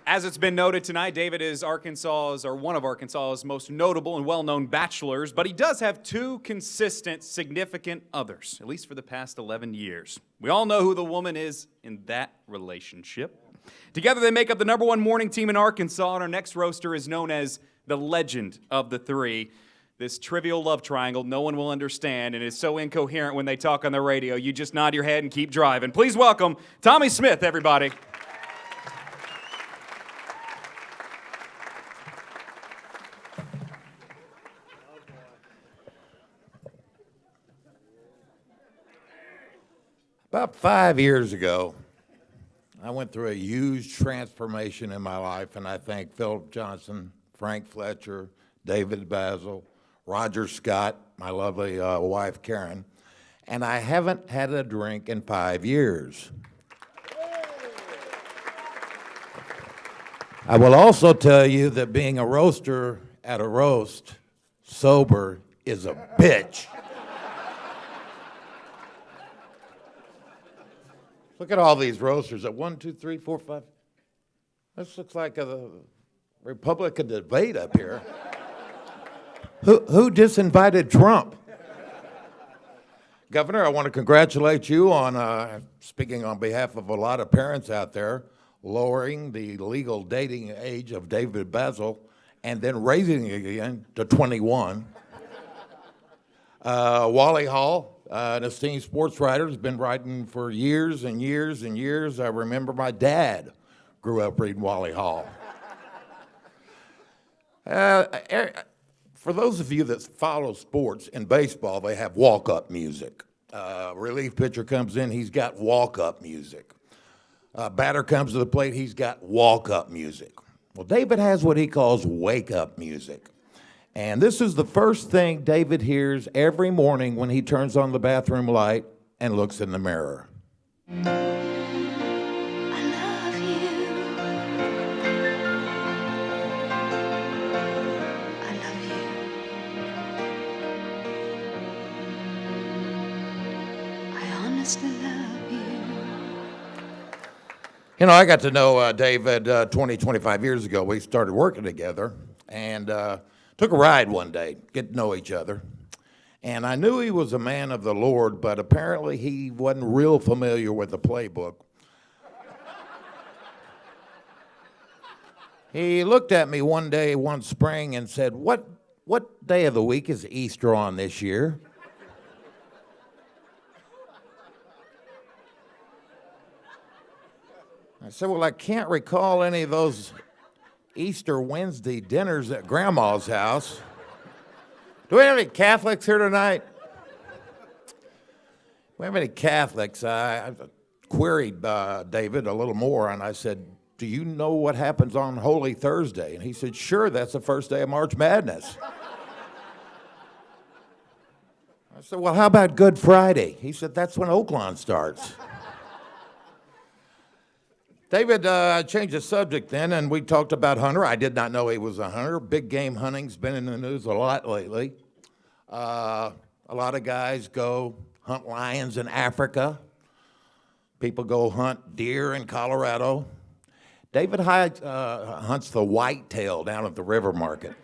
As it's been noted tonight, David is one of Arkansas's most notable and well-known bachelors, but he does have two consistent, significant others, at least for the past 11 years. We all know who the woman is in that relationship. Together they make up the number one morning team in Arkansas, and our next roaster is known as the Legend of the Three. This trivial love triangle no one will understand, and is so incoherent when they talk on the radio, you just nod your head and keep driving. Please welcome Tommy Smith, everybody. About 5 years ago, I went through a huge transformation in my life, and I thank Philip Johnson, Frank Fletcher, David Basil, Roger Scott, my lovely wife Karen, and I haven't had a drink in 5 years. I will also tell you that being a roaster at a roast sober is a bitch. Look at all these roasters at 1, 2, 3, 4, 5. This looks like a Republican debate up here. Who disinvited Trump? Governor, I want to congratulate you on, speaking on behalf of a lot of parents out there, lowering the legal dating age of David Basil and then raising it again to 21. Wally Hall, an esteemed sports writer, has been writing for years and years and years. I remember my dad grew up reading Wally Hall. For those of you that follow sports, in baseball, they have walk-up music. Relief pitcher comes in, he's got walk-up music. Batter comes to the plate, he's got walk-up music. Well, David has what he calls wake-up music. And this is the first thing David hears every morning when he turns on the bathroom light and looks in the mirror. I love you. I love you. I honestly love you. You know, I got to know David 20, 25 years ago. We started working together and took a ride one day, get to know each other. And I knew he was a man of the Lord, but apparently he wasn't real familiar with the playbook. He looked at me one day, one spring, and said, what day of the week is Easter on this year? I said, well, I can't recall any of those Easter Wednesday dinners at Grandma's house. Do we have any Catholics here tonight? We have any Catholics? I queried David a little more, and I said, do you know what happens on Holy Thursday? And he said, sure, that's the first day of March Madness. I said, well, how about Good Friday? He said, that's when Oaklawn starts. David changed the subject then, and we talked about hunter. I did not know he was a hunter. Big game hunting's been in the news a lot lately. A lot of guys go hunt lions in Africa. People go hunt deer in Colorado. David hunts the whitetail down at the river market.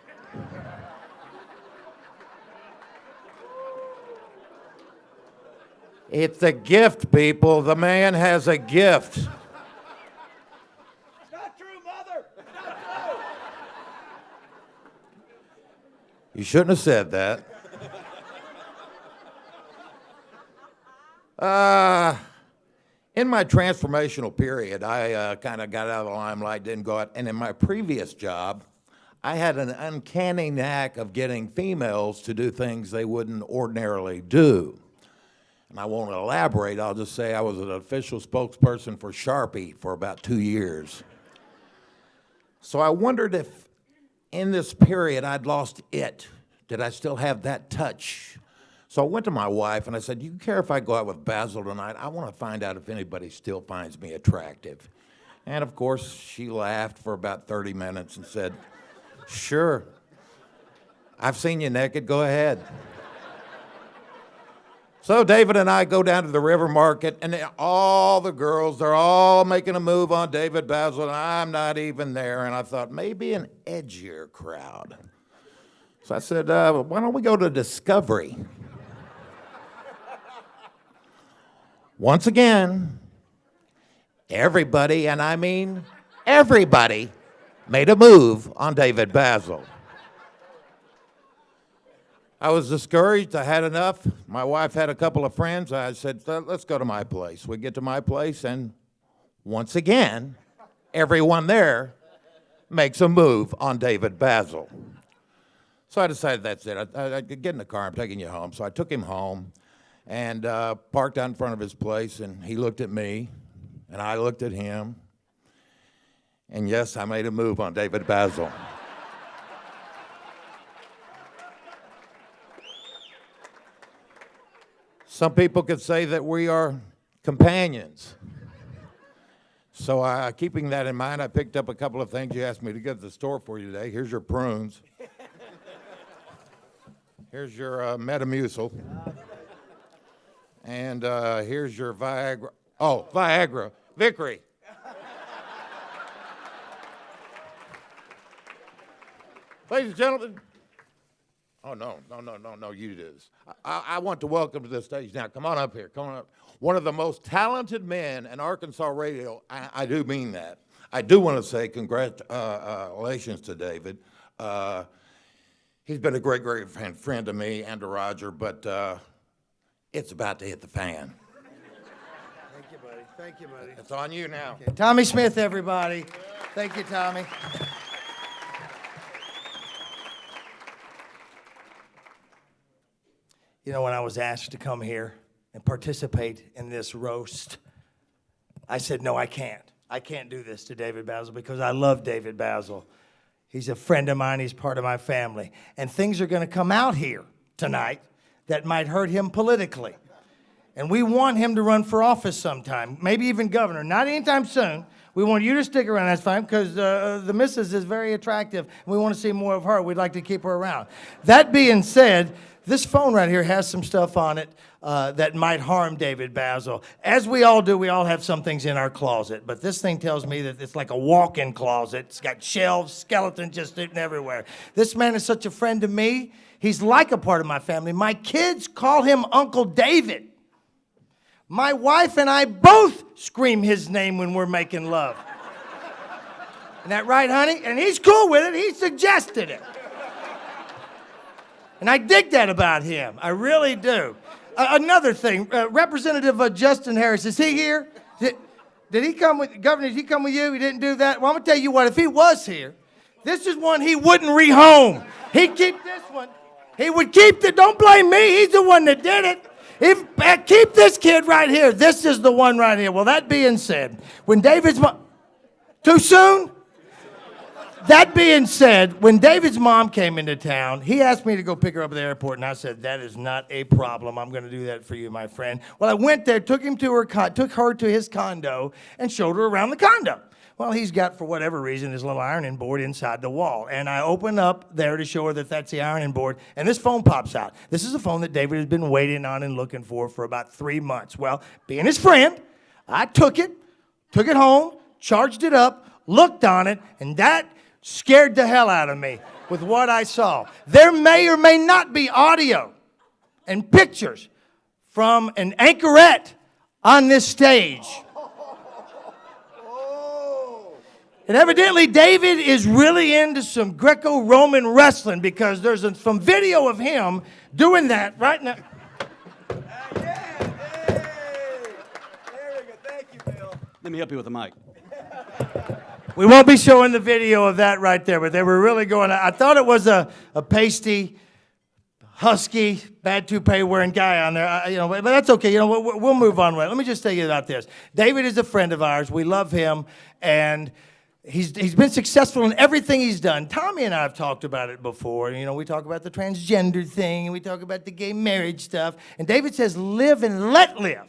It's a gift, people. The man has a gift. You shouldn't have said that. In my transformational period, I kind of got out of the limelight, didn't go out. And in my previous job, I had an uncanny knack of getting females to do things they wouldn't ordinarily do. And I won't elaborate. I'll just say I was an official spokesperson for Sharpie for about 2 years. So I wondered if in this period, I'd lost it. Did I still have that touch? So I went to my wife and I said, do you care if I go out with Basil tonight? I want to find out if anybody still finds me attractive. And of course, she laughed for about 30 minutes and said, sure. I've seen you naked, go ahead. So David and I go down to the river market, and all the girls, they're all making a move on David Basil, and I'm not even there. And I thought, maybe an edgier crowd. So I said, why don't we go to Discovery? Once again, everybody, and I mean everybody, made a move on David Basil. I was discouraged. I had enough. My wife had a couple of friends. I said, let's go to my place. We get to my place, and once again, everyone there makes a move on David Basil. So I decided that's it. I get in the car. I'm taking you home. So I took him home and parked out in front of his place, and he looked at me, and I looked at him. And yes, I made a move on David Basil. Some people could say that we are companions. So keeping that in mind, I picked up a couple of things you asked me to get at the store for you today. Here's your prunes. Here's your Metamucil. And here's your Viagra. Oh, Viagra. Vickery. Ladies and gentlemen. Oh, no, you do this. I want to welcome to the stage now. Come on up here. Come on up. One of the most talented men in Arkansas radio. I do mean that. I do want to say congratulations to David. He's been a great friend to me and to Roger, but it's about to hit the fan. Thank you, buddy. Thank you, buddy. It's on you now. Okay. Tommy Smith, everybody. Thank you, Tommy. You know, when I was asked to come here and participate in this roast, I said, no, I can't. I can't do this to David Basil because I love David Basil. He's a friend of mine. He's part of my family. And things are going to come out here tonight that might hurt him politically. And we want him to run for office sometime, maybe even governor. Not anytime soon. We want you to stick around, that's fine, because the missus is very attractive. And we want to see more of her. We'd like to keep her around. That being said, this phone right here has some stuff on it that might harm David Basil. As we all do, we all have some things in our closet. But this thing tells me that it's like a walk-in closet. It's got shelves, skeletons just sitting everywhere. This man is such a friend to me. He's like a part of my family. My kids call him Uncle David. My wife and I both scream his name when we're making love. Isn't that right, honey? And he's cool with it. He suggested it. And I dig that about him. I really do. Another thing, Representative Justin Harris, is he here? Did he come with, Governor, did he come with you? He didn't do that? Well, I'm going to tell you what, if he was here, this is one he wouldn't rehome. He'd keep this one. He would keep the, don't blame me, he's the one that did it. Keep this kid right here. This is the one right here. Well, that being said, when David's mom, too soon? That being said, when David's mom came into town, he asked me to go pick her up at the airport, and I said, that is not a problem. I'm going to do that for you, my friend. Well, I went there, took her to his condo, and showed her around the condo. Well, he's got, for whatever reason, his little ironing board inside the wall. And I open up there to show her that that's the ironing board, and this phone pops out. This is a phone that David has been waiting on and looking for about 3 months. Well, being his friend, I took it home, charged it up, looked on it, and that scared the hell out of me with what I saw. There may or may not be audio and pictures from an anchorette on this stage. And evidently, David is really into some Greco-Roman wrestling because there's some video of him doing that right now. There we go. Thank you, Bill. Let me help you with the mic. We won't be showing the video of that right there, but they were really going. I thought it was a pasty, husky, bad toupee-wearing guy on there. But that's okay. We'll move on with it. Let me just tell you about this. David is a friend of ours. We love him, and he's been successful in everything he's done. Tommy and I have talked about it before. We talk about the transgender thing, and we talk about the gay marriage stuff. And David says, live and let live.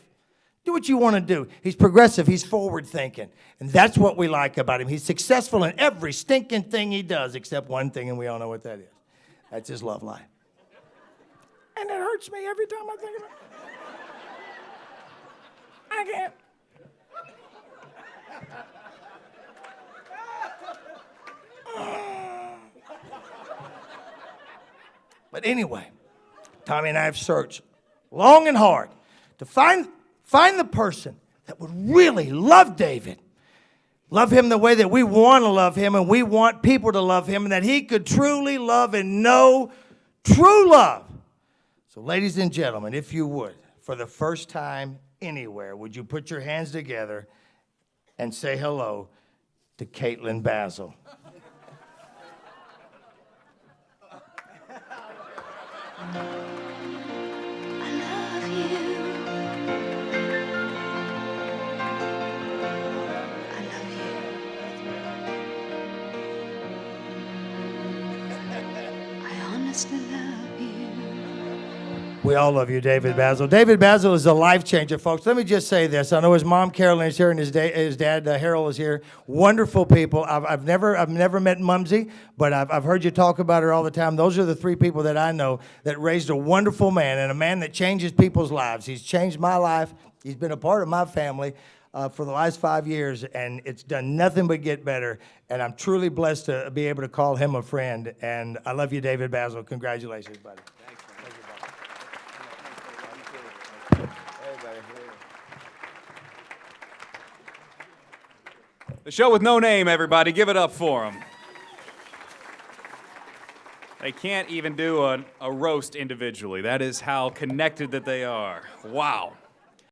Do what you want to do. He's progressive. He's forward-thinking. And that's what we like about him. He's successful in every stinking thing he does, except one thing, and we all know what that is. That's his love life. And it hurts me every time I think about it. I can't. But anyway, Tommy and I have searched long and hard to find the person that would really love David. Love him the way that we want to love him, and we want people to love him, and that he could truly love and know true love. So, ladies and gentlemen, if you would, for the first time anywhere, would you put your hands together and say hello to Caitlin Basil? I love you. I love you. I honestly love you. We all love you, David Basil. David Basil is a life changer, folks. Let me just say this. I know his mom, Carolyn, is here, and his dad, Harold, is here. Wonderful people. I've never met Mumsy, but I've heard you talk about her all the time. Those are the three people that I know that raised a wonderful man, and a man that changes people's lives. He's changed my life. He's been a part of my family for the last 5 years, and it's done nothing but get better. And I'm truly blessed to be able to call him a friend. And I love you, David Basil. Congratulations, buddy. The show with no name, everybody. Give it up for them. They can't even do a roast individually. That is how connected that they are. Wow.